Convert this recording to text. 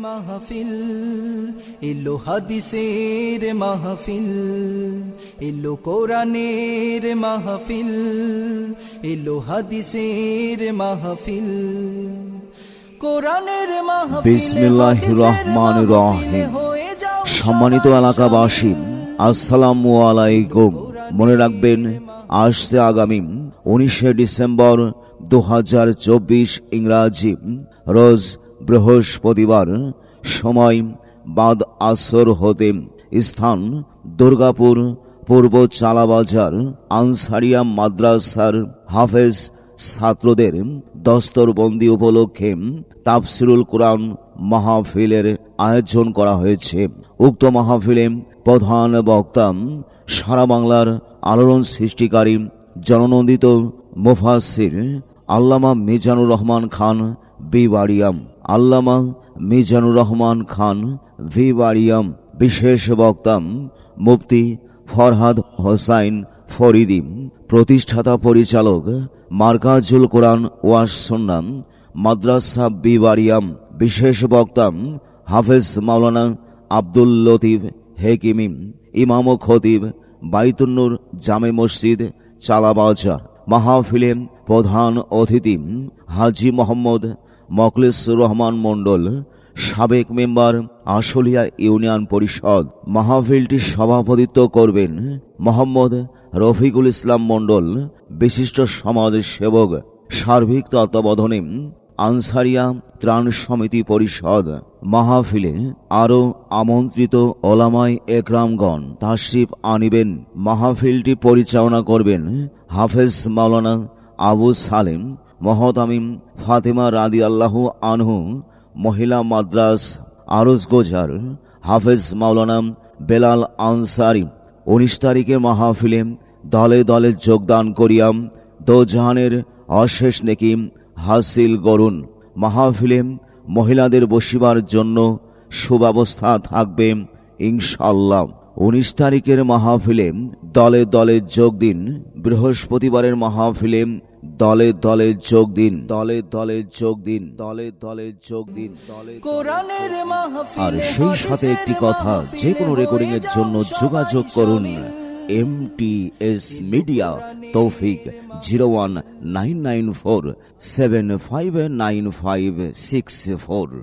মাহফিল এলো হাদিসের মাহফিল, এলো কোরআনের মাহফিল, এলো হাদিসের মাহফিল, কোরআনের মাহফিল। বিসমিল্লাহির রহমানির রহিম। সম্মানিত এলাকাবাসী, আসসালামু আলাইকুম। মনে রাখবেন, আসছে আগামী 19 ডিসেম্বর 2024 ইংরাজি রোজ বৃহস্পতিবার, সময় বাদ আসর হতে, স্থান দুর্গাপুর পূর্ব চালাবাজার আনসারিয়া মাদ্রাসার হাফেজ ছাত্রদের দস্তরবন্দি উপলক্ষে তাফসিরুল কোরআন মাহফিলের আয়োজন করা হয়েছে। উক্ত মাহফিলে প্রধান বক্তা সারা বাংলার আলোড়ন সৃষ্টিকারী জননন্দিত মুফাসসির আল্লামা মিজানুর রহমান খান বিবাড়িয়াম, আল্লামা মিজানুর রহমান খান বিবাড়িয়াম। বিশেষ বক্তা মুফতি ফরহাদ হোসাইন ফরিদি, প্রতিষ্ঠাতা পরিচালক মারকাজুল কোরআন ওয়াস সুন্নাহ মাদ্রাসা বিবাড়িয়াম। বিশেষ বক্তা হাফেজ মাওলানা আব্দুল লতিফ হেকিমি, ইমাম ও খতিব বাইতুন্নুর জামে মসজিদ চালাবাজার। মাহফিলে প্রধান অতিথি হাজী মোহাম্মদ মখলিসুর রহমান মণ্ডল, সাবেক মেম্বার আশুলিয়া ইউনিয়ন পরিষদ। মাহফিলটি সভাপতিত্ব করবেন মোহাম্মদ রফিকুল ইসলাম মণ্ডল, বিশিষ্ট সমাজ সেবক। সার্বিক তত্ত্বাবধানে আনসারিয়া ত্রাণ সমিতি পরিষদ। মাহফিলে আরও আমন্ত্রিত ওলামায়ে একরামগণ তাশরিফ আনিবেন। মাহফিলটি পরিচালনা করবেন হাফেজ মাওলানা আবু সালেম মহতামিম ফাতেমা রাদিয়াল্লাহু আনহু মহিলা মাদ্রাস আরজগোজার, হাফেজ মাওলানা বেলাল আনসারি। 19 তারিখে মাহফিলে দলে দলে যোগদান করিয়াম দোজাহানের অশেষ নেকি হাসিল করুন। মাহফিলে মহিলাদের বসিবার জন্য সুব্যবস্থা থাকবে ইনশাআল্লাহ। 19 তারিখের মাহফিলে দলে দলে যোগ দিন। বৃহস্পতিবারের মাহফিলে দলে দলে যোগ দিন, দলে দলে যোগ দিন, দলে দলে যোগ দিন। কোরআনের মাহফিল। আর সেই সাথে একটি কথা, যে কোনো রেকর্ডিং এর জন্য যোগাযোগ করুন MTS মিডিয়া তৌফিক 01994759564।